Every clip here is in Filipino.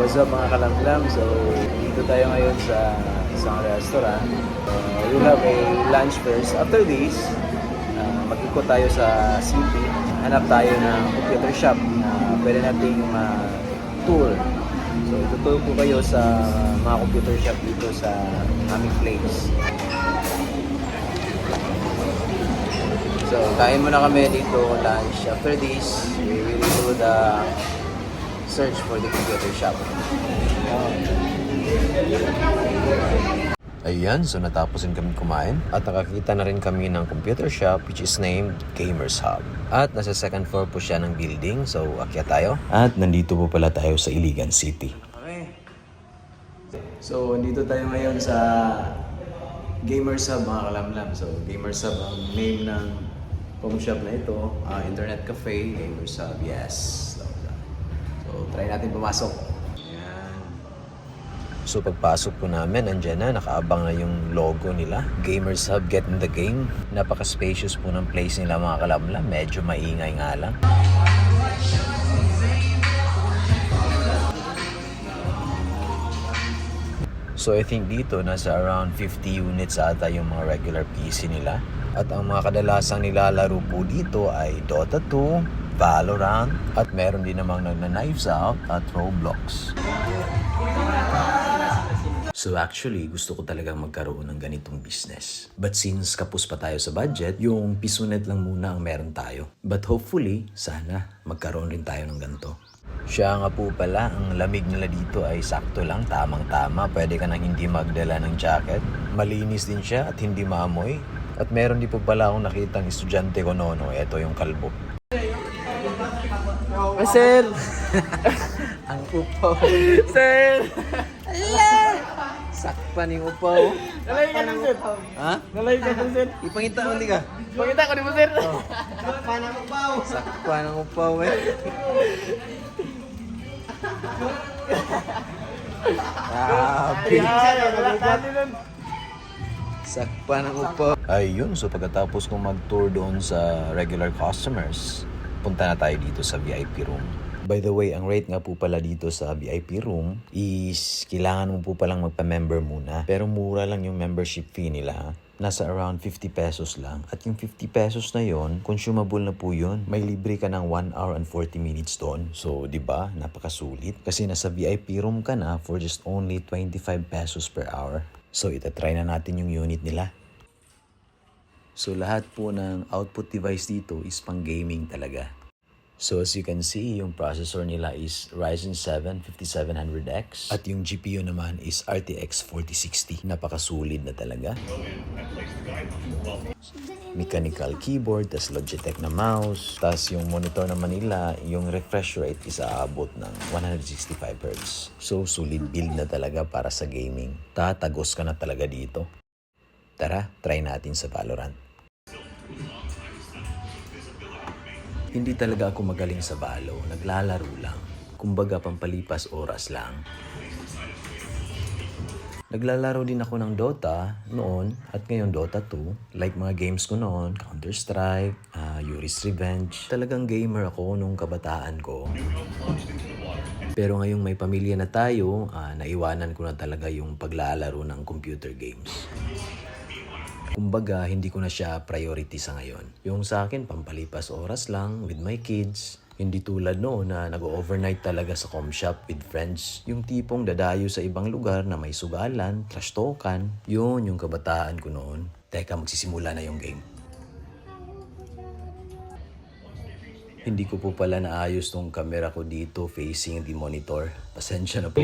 What's up mga kalamlam? So, dito tayo ngayon sa isang restaurant. We'll have a lunch first. After this, mag-ikot tayo sa city. Hanap tayo ng computer shop na pwede nating tour. So, ituturo ko kayo sa mga computer shop dito sa aming place. So, kain muna kami dito lunch. After this, we will do the search for the computer shop. Ayan, so natapos din kami kumain at nakakita na rin kami ng computer shop which is named Gamers Hub. At nasa second floor po siya ng building, so akyat tayo. At nandito po pala tayo sa Iligan City. Okay. So, nandito tayo ngayon sa Gamers Hub mga kalamlam. So, Gamers Hub ang name ng home shop na ito. Internet cafe, Gamers Hub, yes. So, try natin pumasok. Ayan. So, pagpasok po namin, andyan na, nakaabang na yung logo nila. Gamers Hub, get in the game. Napaka-spacious po ng place nila mga kalamlam. Medyo maingay nga lang. So, I think dito, nasa around 50 units ata yung mga regular PC nila. At ang mga kadalasang nilalaro po dito ay Dota 2, Valorant, at meron din namang nagna-Knives Out at Roblox. So actually, gusto ko talagang magkaroon ng ganitong business. But since kapos pa tayo sa budget, yung pisunet lang muna ang meron tayo. But hopefully, sana magkaroon rin tayo ng ganito. Siya nga po pala, ang lamig nila dito ay sakto lang, tamang-tama. Pwede ka nang hindi magdala ng jacket. Malinis din siya at hindi maamoy. At meron din po pala akong nakitang estudyante ko nono. Ito yung kalbo. Sir! Ang upaw. Sir! Ala! Sakpan yung upaw. Nalay ka ng sir. Ha? Nalay ka ng sir. Ipangita ulit ka. Pakita ko di mo sir. Sakpan ang upaw. Sakpan ang upaw eh. Sakpan ang upaw. Ayun, so pagkatapos kong mag-tour doon sa regular customers, punta na tayo dito sa VIP room. By the way, ang rate nga po pala dito sa VIP room is kailangan mo po palang magpa-member muna. Pero mura lang yung membership fee nila. Nasa around 50 pesos lang. At yung 50 pesos na yon, consumable na po yun. May libre ka ng 1 hour and 40 minutes doon. So, di ba? Napakasulit. Kasi nasa VIP room ka na for just only 25 pesos per hour. So, itatry na natin yung unit nila. So, lahat po ng output device dito is pang gaming talaga. So, as you can see, yung processor nila is Ryzen 7 5700X. At yung GPU naman is RTX 4060. Napakasulit na talaga. Mechanical keyboard, tas Logitech na mouse. Tas yung monitor naman nila, yung refresh rate is aabot ng 165 Hz. So, solid build na talaga para sa gaming. Tatagos ka na talaga dito. Tara, try natin sa Valorant. Hindi talaga ako magaling sa Valo, naglalaro lang. Kumbaga pampalipas oras lang. Naglalaro din ako ng Dota noon at ngayon Dota 2. Like mga games ko noon, Counter-Strike, Yuri's Revenge. Talagang gamer ako nung kabataan ko. Pero ngayong may pamilya na tayo, naiwanan ko na talaga yung paglalaro ng computer games. Kumbaga, hindi ko na siya priority sa ngayon. Yung sa akin, pampalipas oras lang with my kids. Hindi tulad noon na nag-overnight talaga sa com shop with friends. Yung tipong dadayo sa ibang lugar na may sugalan, trash talkan. Yun yung kabataan ko noon. Teka, magsisimula na yung game. Hindi ko po pala naayos tong camera ko dito facing the monitor. Pasensya na po.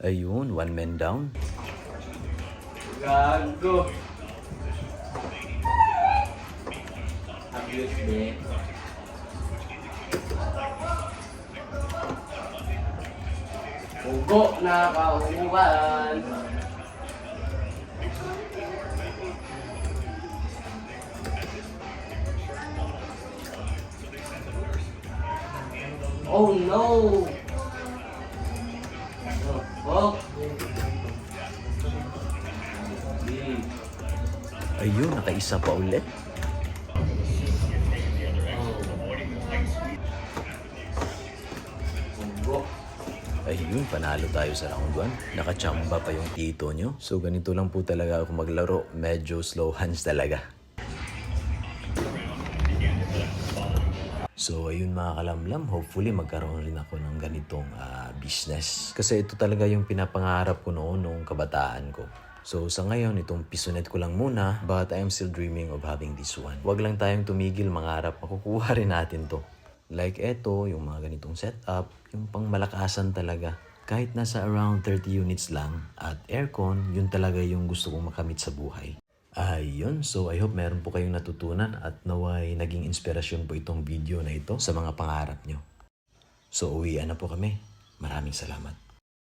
Ayun, one man down. Gago. Ugo na kauban. Oh no! Oh, Ayun, nakaisa pa ulit. ugo. Ayun, panalo tayo sa round 1. Nakachamba pa yung tito nyo. So ganito lang po talaga ako maglaro. Medyo slow hands talaga. So ayun mga kalamlam, hopefully magkaroon rin ako ng ganitong business. Kasi ito talaga yung pinapangarap ko noon nung kabataan ko. So sa ngayon, itong pisonet ko lang muna, but I am still dreaming of having this one. Huwag lang tayong tumigil mangarap, makukuha rin natin to. Like eto, yung mga ganitong setup, yung pangmalakasan talaga. Kahit nasa around 30 units lang at aircon, yun talaga yung gusto kong makamit sa buhay. Ayun, so I hope meron po kayong natutunan at naway naging inspirasyon po itong video na ito sa mga pangarap nyo. So uwian na po kami. Maraming salamat.